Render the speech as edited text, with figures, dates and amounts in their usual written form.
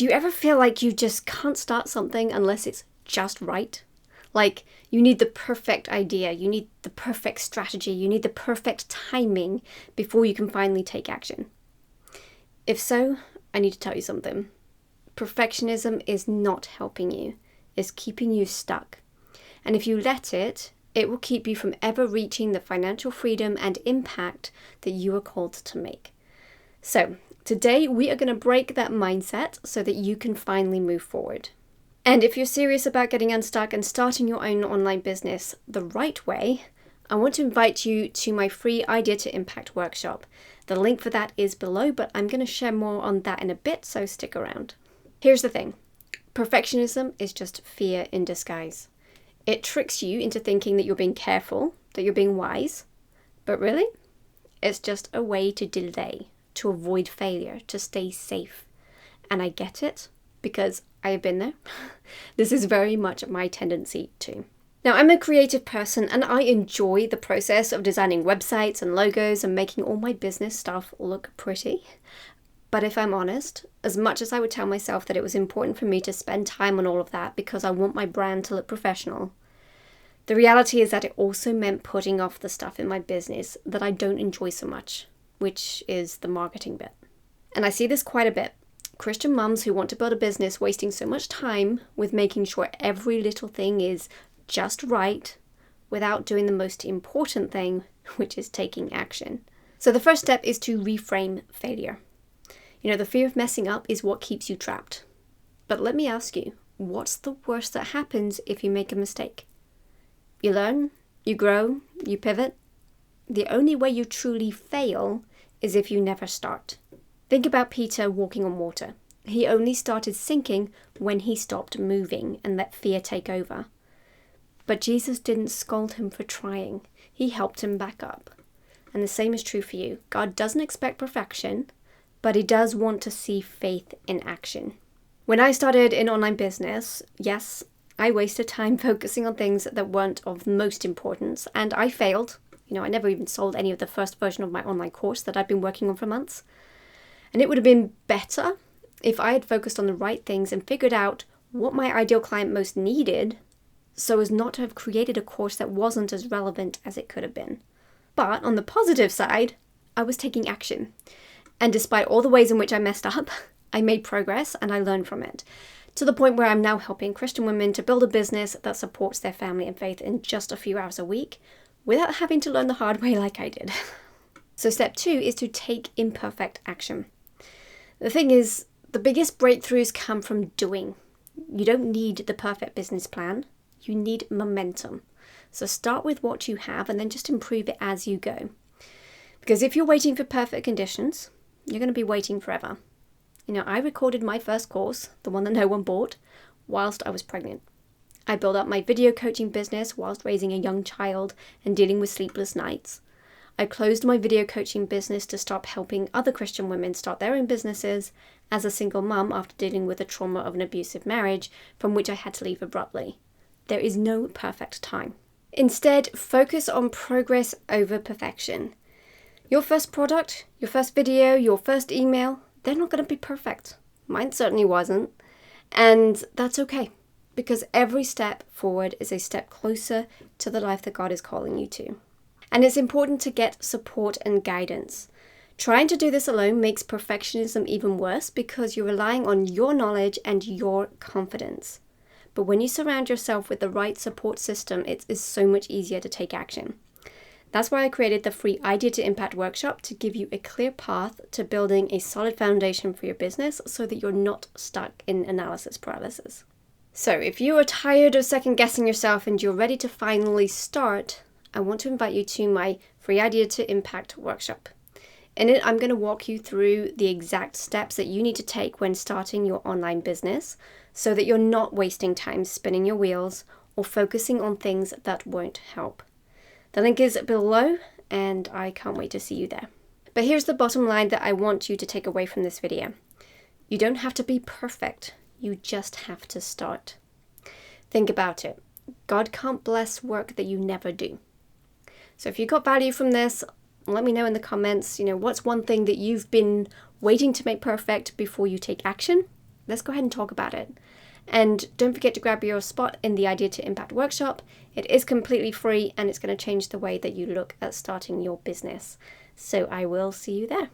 Do you ever feel like you just can't start something unless it's just right? Like you need the perfect idea, you need the perfect strategy, you need the perfect timing before you can finally take action. If so, I need to tell you something. Perfectionism is not helping you, it's keeping you stuck. And if you let it, it will keep you from ever reaching the financial freedom and impact that you are called to make. So, today we are going to break that mindset so that you can finally move forward. And if you're serious about getting unstuck and starting your own online business the right way, I want to invite you to my free Idea to Impact workshop. The link for that is below, but I'm going to share more on that in a bit, so stick around. Here's the thing. Perfectionism is just fear in disguise. It tricks you into thinking that you're being careful, that you're being wise, but really, it's just a way to delay, to avoid failure, to stay safe. And I get it, because I have been there. This is very much my tendency too. Now, I'm a creative person and I enjoy the process of designing websites and logos and making all my business stuff look pretty. But if I'm honest, as much as I would tell myself that it was important for me to spend time on all of that because I want my brand to look professional, the reality is that it also meant putting off the stuff in my business that I don't enjoy so much, which is the marketing bit. And I see this quite a bit. Christian mums who want to build a business wasting so much time with making sure every little thing is just right without doing the most important thing, which is taking action. So the first step is to reframe failure. The fear of messing up is what keeps you trapped. But let me ask you, what's the worst that happens if you make a mistake? You learn, you grow, you pivot. The only way you truly fail is if you never start. Think about Peter walking on water. He only started sinking when he stopped moving and let fear take over. But Jesus didn't scold him for trying. He helped him back up. And the same is true for you. God doesn't expect perfection, but he does want to see faith in action. When I started in online business, yes, I wasted time focusing on things that weren't of most importance, and I failed. I never even sold any of the first version of my online course that I'd been working on for months. And it would have been better if I had focused on the right things and figured out what my ideal client most needed so as not to have created a course that wasn't as relevant as it could have been. But on the positive side, I was taking action. And despite all the ways in which I messed up, I made progress and I learned from it, to the point where I'm now helping Christian women to build a business that supports their family and faith in just a few hours a week without having to learn the hard way like I did. So step 2 is to take imperfect action. The thing is, the biggest breakthroughs come from doing. You don't need the perfect business plan. You need momentum. So start with what you have and then just improve it as you go. Because if you're waiting for perfect conditions, you're going to be waiting forever. I recorded my first course, the one that no one bought, whilst I was pregnant. I built up my video coaching business whilst raising a young child and dealing with sleepless nights. I closed my video coaching business to stop helping other Christian women start their own businesses as a single mum after dealing with the trauma of an abusive marriage from which I had to leave abruptly. There is no perfect time. Instead, focus on progress over perfection. Your first product, your first video, your first email, they're not going to be perfect. Mine certainly wasn't. And that's okay, because every step forward is a step closer to the life that God is calling you to. And it's important to get support and guidance. Trying to do this alone makes perfectionism even worse because you're relying on your knowledge and your confidence. But when you surround yourself with the right support system, it is so much easier to take action. That's why I created the free Idea to Impact workshop to give you a clear path to building a solid foundation for your business so that you're not stuck in analysis paralysis. So if you are tired of second guessing yourself and you're ready to finally start, I want to invite you to my free Idea to Impact workshop. In it, I'm going to walk you through the exact steps that you need to take when starting your online business so that you're not wasting time spinning your wheels or focusing on things that won't help. The link is below and I can't wait to see you there. But here's the bottom line that I want you to take away from this video. You don't have to be perfect. You just have to start. Think about it. God can't bless work that you never do. So if you got value from this, let me know in the comments, what's one thing that you've been waiting to make perfect before you take action? let's go ahead and talk about it. And don't forget to grab your spot in the Idea to Impact workshop. It is completely free and it's going to change the way that you look at starting your business. So I will see you there.